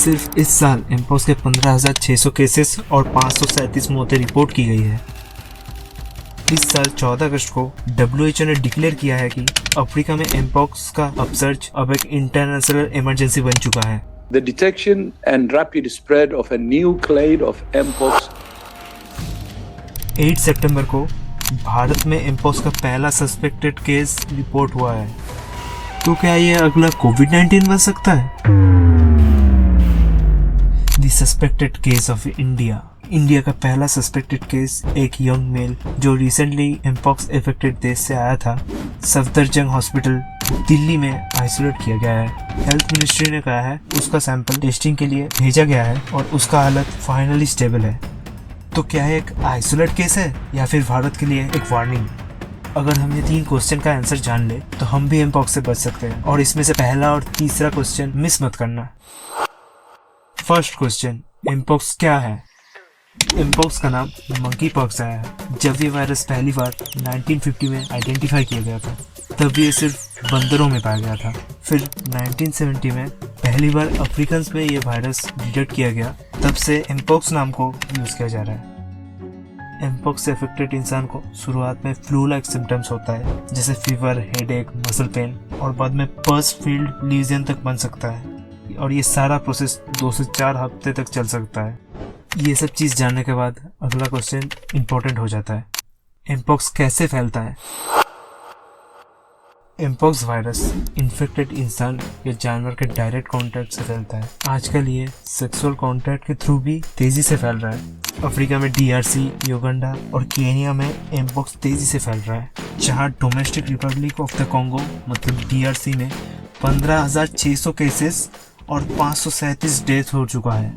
सिर्फ इस साल एमपॉक्स के 15,600 केसेस और 537 मौतें रिपोर्ट की गई है। इस साल 14 अगस्त को WHO ने डिक्लेयर किया है कि अफ्रीका में एमपॉक्स का अपसर्ज अब एक इंटरनेशनल इमरजेंसी बन चुका है। The detection and rapid spread of a new clade of mpox. 8 सितंबर को भारत में एमपॉक्स का पहला सस्पेक्टेड केस रिपोर्ट हुआ है। तो क्या ये अगला कोविड-19 बन सकता है? The suspected case of India का पहला सस्पेक्टेड केस एक यंग मेल जो रिसेंटली एमपॉक्स इफेक्टेड देश से आया था, सफदरजंग हॉस्पिटल दिल्ली में आइसोलेट किया गया है। हेल्थ मिनिस्ट्री ने कहा है उसका सैंपल टेस्टिंग के लिए भेजा गया है और उसका हालत फाइनली स्टेबल है। तो क्या है एक आइसोलेट केस है या फिर भारत के लिए एक वार्निंग? अगर हम ये 3 क्वेश्चन का आंसर जान ले तो हम भी एमपॉक्स से बच सकते हैं, और इसमें से पहला और तीसरा क्वेश्चन मिस मत करना। फर्स्ट क्वेश्चन, एमपॉक्स क्या है? एमपॉक्स का नाम मंकी पॉक्स आया है जब ये वायरस पहली बार 1950 में आइडेंटिफाई किया गया था। तब ये सिर्फ बंदरों में पाया गया था। फिर 1970 में पहली बार अफ्रीकन में ये वायरस डिटेक्ट किया गया। तब से एमपॉक्स नाम को यूज किया जा रहा है। एमपॉक्स से अफेक्टेड इंसान को शुरुआत में फ्लू लाइक सिम्टम्स होता है, जैसे फीवर, हेडेक, मसल पेन, और बाद में पस फील्ड लीजन तक बन सकता है, और ये सारा प्रोसेस 2 से 4 हफ्ते तक चल सकता है। ये सब चीज जानने के बाद अगला क्वेश्चन इंपॉर्टेंट हो जाता है, एमपॉक्स कैसे फैलता है? एमपॉक्स वायरस इन्फेक्टेड इंसान या जानवर के डायरेक्ट कांटेक्ट से फैलता है। आजकल ये सेक्सुअल कांटेक्ट के थ्रू भी तेजी से फैल रहा है। अफ्रीका में DRC, युगांडा और केनिया में एमपॉक्स तेजी से फैल रहा है, जहां domestic Republic of the Congo मतलब DRC में 15,600 केसेस और 537 डेथ हो चुका है।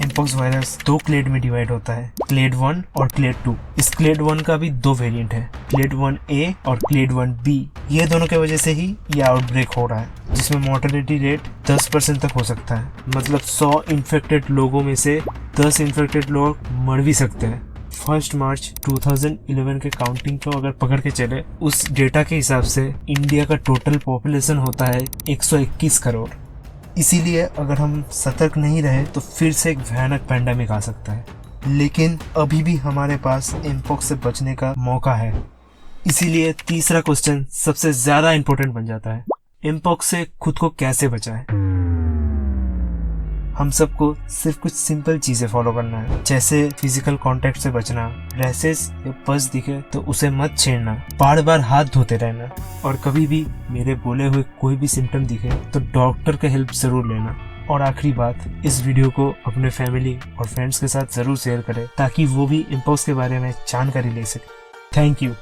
एमपॉक्स वायरस 2 क्लेड में डिवाइड होता है, क्लेड 1 और क्लेड 2। इस क्लेड 1 का भी 2 वेरिएंट है, क्लेड 1A और क्लेड 1B। ये दोनों के वजह से ही ये आउटब्रेक हो रहा है, जिसमें मोर्टेलिटी रेट 10% तक हो सकता है। मतलब 100 इन्फेक्टेड लोगों में से 10 इन्फेक्टेड लोग मर भी सकते हैं। 1 मार्च 2011 के काउंटिंग को अगर पकड़ के चले, उस डेटा के हिसाब से इंडिया का टोटल पॉपुलेशन होता है 121 करोड़। इसीलिए अगर हम सतर्क नहीं रहे तो फिर से एक भयानक पैंडेमिक आ सकता है। लेकिन अभी भी हमारे पास एमपॉक्स से बचने का मौका है। इसीलिए तीसरा क्वेश्चन सबसे ज्यादा इंपॉर्टेंट बन जाता है, एमपॉक्स से खुद को कैसे बचाएं? हम सबको सिर्फ कुछ सिंपल चीजें फॉलो करना है, जैसे फिजिकल कांटेक्ट से बचना, रैसेस या पस दिखे तो उसे मत छेड़ना, बार बार हाथ धोते रहना, और कभी भी मेरे बोले हुए कोई भी सिम्टम दिखे तो डॉक्टर का हेल्प जरूर लेना। और आखिरी बात, इस वीडियो को अपने फैमिली और फ्रेंड्स के साथ जरूर शेयर करें ताकि वो भी एमपॉक्स के बारे में जानकारी ले सके। Thank you.